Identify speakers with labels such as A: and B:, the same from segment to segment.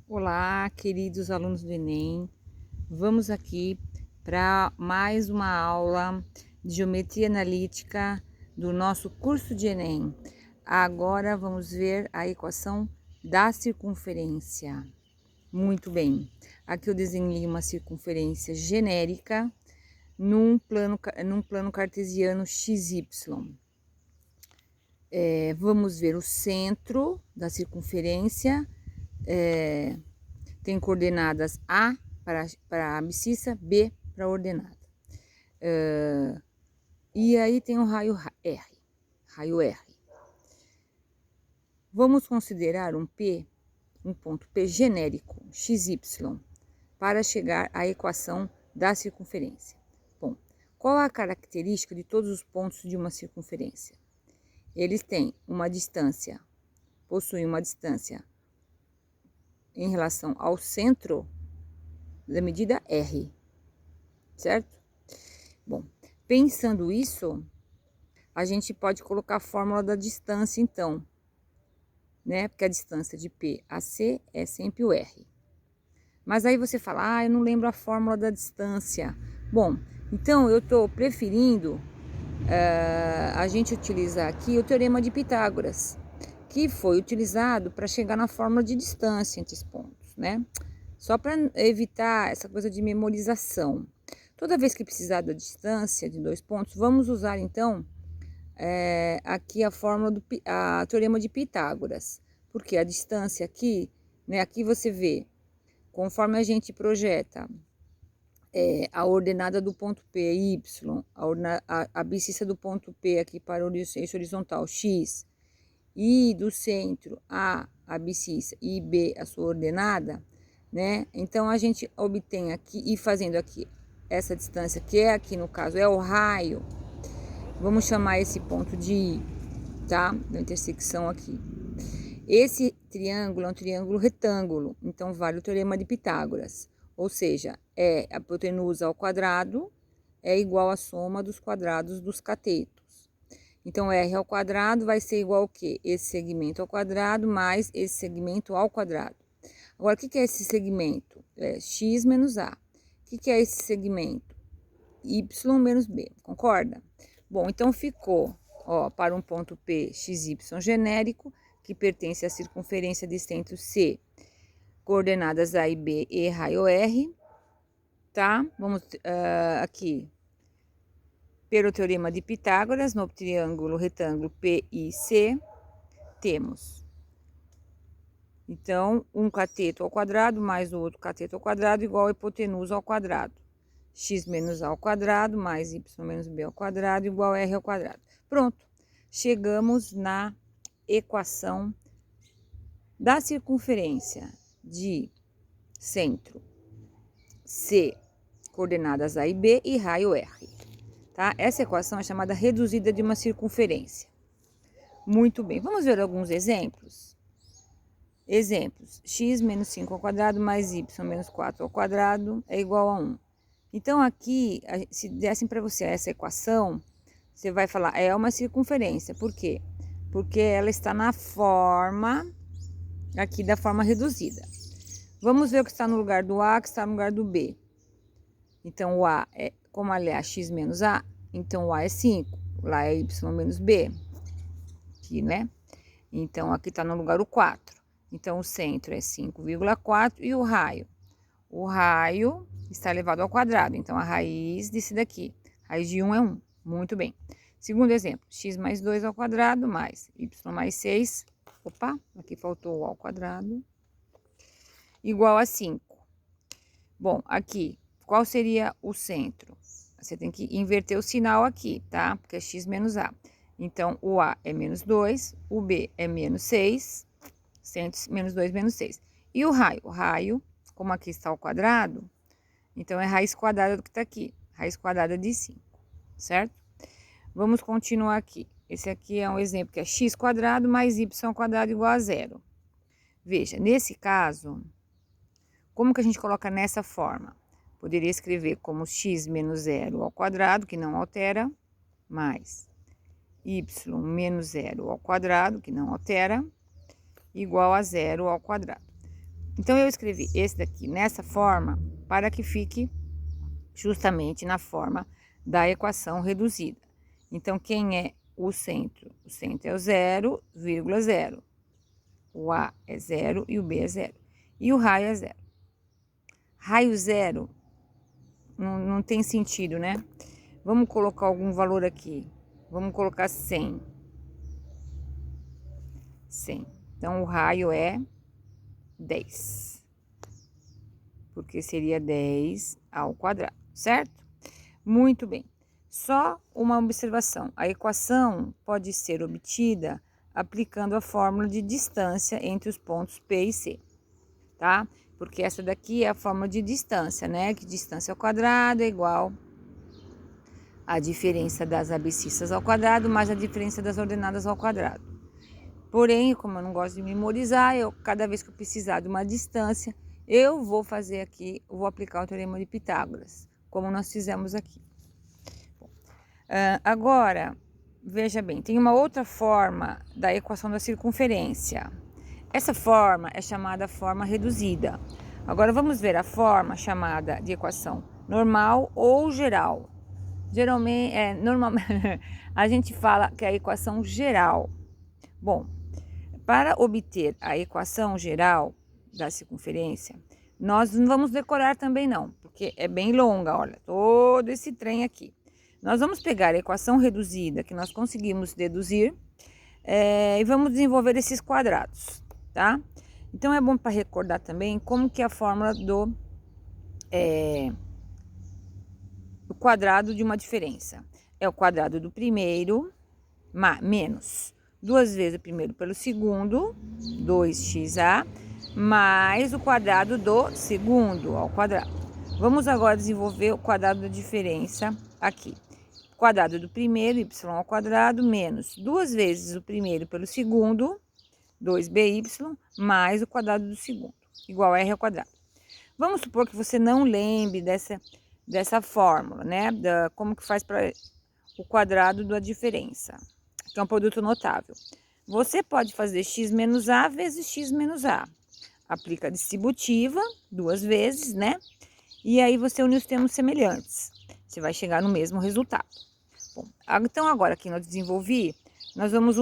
A: Olá, queridos alunos do Enem. Vamos aqui para mais uma aula de geometria analítica do nosso curso de Enem. Agora vamos ver a equação da circunferência. Muito bem. Aqui eu desenhei uma circunferência genérica num plano cartesiano XY. Vamos ver o centro da circunferência. Tem coordenadas A para a abscissa, B para a ordenada. E aí tem o raio R. Vamos considerar um ponto P genérico, XY, para chegar à equação da circunferência. Bom, qual a característica de todos os pontos de uma circunferência? Eles possuem uma distância em relação ao centro da medida R, certo? Bom, pensando isso, a gente pode colocar a fórmula da distância, então, né? Porque a distância de P a C é sempre o R. Mas aí você fala, eu não lembro a fórmula da distância. Bom, então eu estou preferindo a gente utilizar aqui o Teorema de Pitágoras, que foi utilizado para chegar na fórmula de distância entre os pontos, né? Só para evitar essa coisa de memorização. Toda vez que precisar da distância de dois pontos, vamos usar então aqui a fórmula a Teorema de Pitágoras, porque a distância aqui, né? Aqui você vê, conforme a gente projeta a ordenada do ponto P é Y, a abscissa do ponto P aqui para o eixo horizontal X, e do centro a abscissa e B a sua ordenada, né? Então a gente obtém aqui, e fazendo aqui essa distância, que é aqui no caso é o raio, vamos chamar esse ponto de I, tá? Da intersecção aqui. Esse triângulo é um triângulo retângulo, então vale o Teorema de Pitágoras, ou seja, a hipotenusa ao quadrado é igual à soma dos quadrados dos catetos. Então, R ao quadrado vai ser igual ao quê? Esse segmento ao quadrado mais esse segmento ao quadrado. Agora, o que é esse segmento? É x menos A. O que é esse segmento? Y menos B, concorda? Bom, então ficou, para um ponto P, XY genérico, que pertence à circunferência de centro C, coordenadas A e B e raio R, tá? Vamos aqui, pelo Teorema de Pitágoras, no triângulo retângulo PIC, temos, então, um cateto ao quadrado mais o outro cateto ao quadrado igual a hipotenusa ao quadrado. X menos A ao quadrado mais Y menos B ao quadrado igual a R ao quadrado. Pronto, chegamos na equação da circunferência de centro C, coordenadas A e B e raio R. Tá? Essa equação é chamada reduzida de uma circunferência. Muito bem, vamos ver alguns exemplos? Exemplos, x menos 5 ao quadrado mais y menos 4 ao quadrado é igual a 1. Então, aqui, se dessem para você essa equação, você vai falar, é uma circunferência. Por quê? Porque ela está na forma, aqui da forma reduzida. Vamos ver o que está no lugar do A, o que está no lugar do B. Então, o A é, como ali é x menos A, então o A é 5, lá é y menos B, aqui, né? Então, aqui está no lugar o 4. Então, o centro é 5,4 e o raio? O raio está elevado ao quadrado, então a raiz desse daqui, raiz de 1 é 1, muito bem. Segundo exemplo, x mais 2 ao quadrado mais y mais 6, opa, aqui faltou o ao quadrado, igual a 5. Bom, aqui, qual seria o centro? Você tem que inverter o sinal aqui, tá? Porque é x menos a. Então, o a é menos 2, o b é menos 6, menos 2, menos 6. E o raio? O raio, como aqui está ao quadrado, então é raiz quadrada do que está aqui. Raiz quadrada de 5, certo? Vamos continuar aqui. Esse aqui é um exemplo que é x quadrado mais y quadrado igual a 0. Veja, nesse caso, como que a gente coloca nessa forma? Poderia escrever como x menos 0 ao quadrado, que não altera, mais y menos 0 ao quadrado, que não altera, igual a 0 ao quadrado. Então, eu escrevi esse daqui nessa forma para que fique justamente na forma da equação reduzida. Então, quem é o centro? O centro é o 0,0. O A é 0 e o B é 0. E o raio é 0. Raio 0 não tem sentido, né? Vamos colocar algum valor aqui. Vamos colocar 100. 100. Então, o raio é 10. Porque seria 10 ao quadrado, certo? Muito bem. Só uma observação. A equação pode ser obtida aplicando a fórmula de distância entre os pontos P e C, tá? Porque essa daqui é a fórmula de distância, né? Que distância ao quadrado é igual a diferença das abscissas ao quadrado mais a diferença das ordenadas ao quadrado. Porém, como eu não gosto de memorizar, cada vez que eu precisar de uma distância, eu vou fazer aqui, vou aplicar o teorema de Pitágoras, como nós fizemos aqui. Agora, veja bem, tem uma outra forma da equação da circunferência. Essa forma é chamada forma reduzida. Agora, vamos ver a forma chamada de equação normal ou geral. Geralmente, normalmente, a gente fala que é a equação geral. Bom, para obter a equação geral da circunferência, nós não vamos decorar também não, porque é bem longa, olha, todo esse trem aqui. Nós vamos pegar a equação reduzida que nós conseguimos deduzir e vamos desenvolver esses quadrados, tá? Então, é bom para recordar também como que é a fórmula do quadrado de uma diferença. É o quadrado do primeiro menos 2 vezes o primeiro pelo segundo, 2xa, mais o quadrado do segundo ao quadrado. Vamos agora desenvolver o quadrado da diferença aqui. Quadrado do primeiro, y ao quadrado, menos 2 vezes o primeiro pelo segundo, 2by, mais o quadrado do segundo, igual a r ao quadrado. Vamos supor que você não lembre dessa fórmula, né? Como que faz para o quadrado da diferença, que é um produto notável. Você pode fazer x menos a vezes x menos a. Aplica a distributiva 2 vezes, né? E aí você une os termos semelhantes. Você vai chegar no mesmo resultado. Bom, então agora que nós desenvolvi, nós vamos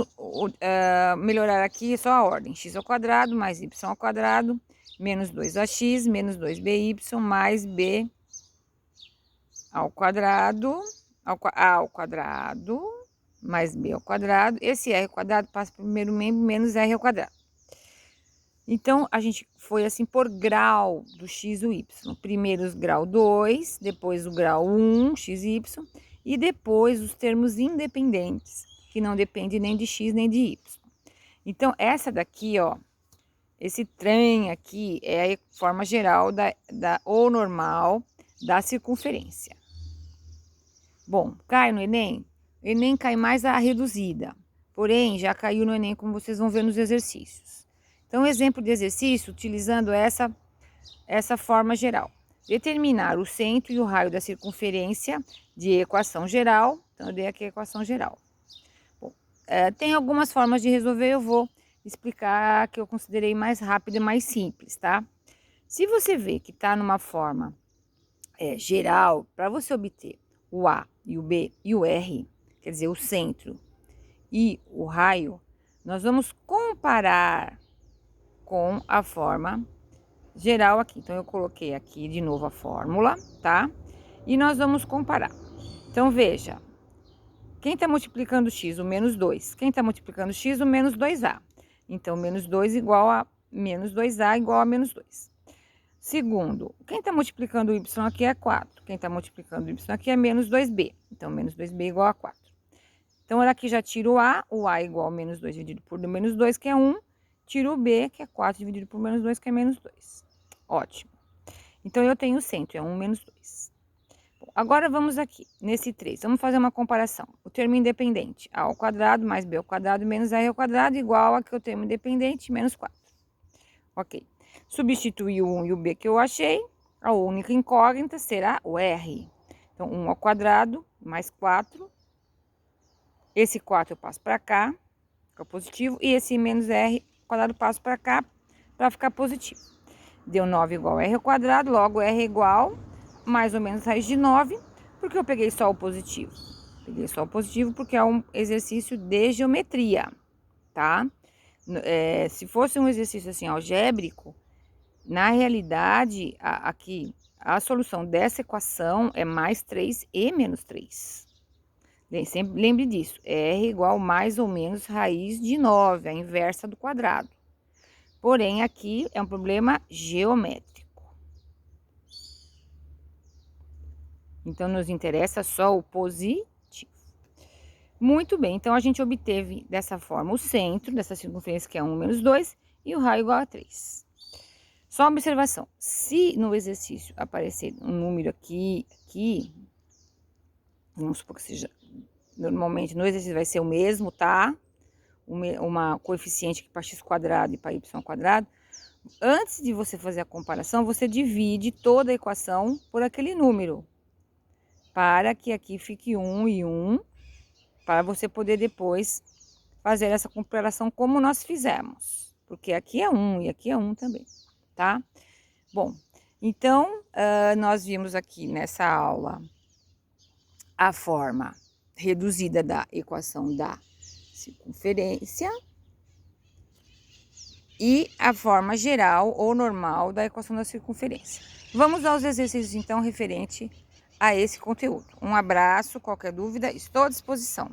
A: melhorar aqui só a ordem. X ao quadrado mais y ao quadrado, menos 2ax, menos 2by, mais b ao quadrado, a ao quadrado, mais b ao quadrado. Esse r ao quadrado passa para o primeiro membro, menos r ao quadrado. Então, a gente foi assim por grau do x e o y. Primeiro o grau 2, depois o grau 1, x e y, e depois os termos independentes, que não dependem nem de x nem de y. Então, essa daqui, ó, esse trem aqui é a forma geral ou normal da circunferência. Bom, cai no Enem? O Enem cai mais a reduzida, porém, já caiu no Enem, como vocês vão ver nos exercícios. Então, exemplo de exercício, utilizando essa forma geral. Determinar o centro e o raio da circunferência de equação geral. Então, eu dei aqui a equação geral. Bom, tem algumas formas de resolver, eu vou explicar que eu considerei mais rápida e mais simples, tá? Se você vê que está numa forma geral, para você obter o A e o B e o R, quer dizer, o centro e o raio, nós vamos comparar com a forma geral aqui. Então, eu coloquei aqui de novo a fórmula, tá? E nós vamos comparar. Então, veja, quem está multiplicando x? O menos 2. Quem está multiplicando x? O menos 2a. Então, menos 2 igual a menos 2a igual a menos 2. Segundo, quem está multiplicando o y aqui é 4. Quem está multiplicando o y aqui é menos 2b. Então, menos 2b igual a 4. Então, aqui já tiro o a igual a menos 2 dividido por menos 2, que é 1. Tiro o b, que é 4 dividido por menos 2, que é menos 2. Ótimo. Então, eu tenho o centro, é 1 menos 2. Bom, agora, vamos aqui, nesse 3. Vamos fazer uma comparação. O termo independente, a ao quadrado mais b ao quadrado menos r ao quadrado, igual a que o termo independente, menos 4. Ok. Substituir o 1 e o b que eu achei, a única incógnita será o r. Então, 1 ao quadrado mais 4. Esse 4 eu passo para cá, fica positivo, e esse menos r ao quadrado passo para cá, para ficar positivo. Deu 9 igual a r ao quadrado, logo r é igual mais ou menos raiz de 9, porque eu peguei só o positivo. Peguei só o positivo porque é um exercício de geometria, tá? Se fosse um exercício assim algébrico, na realidade, aqui, a solução dessa equação é mais 3e menos 3. Sempre lembre disso, r igual mais ou menos raiz de 9, a inversa do quadrado. Porém, aqui é um problema geométrico. Então, nos interessa só o positivo. Muito bem, então a gente obteve dessa forma o centro dessa circunferência, que é 1 menos 2, e o raio igual a 3. Só uma observação, se no exercício aparecer um número aqui, vamos supor que seja, normalmente no exercício vai ser o mesmo, tá? Uma coeficiente aqui para x quadrado e para y quadrado. Antes de você fazer a comparação, você divide toda a equação por aquele número, para que aqui fique 1 e 1, para você poder depois fazer essa comparação como nós fizemos, porque aqui é 1 e aqui é 1 também, tá? Bom, então, nós vimos aqui nessa aula a forma reduzida da equação da circunferência e a forma geral ou normal da equação da circunferência. Vamos aos exercícios, então, referente a esse conteúdo. Um abraço, qualquer dúvida, estou à disposição.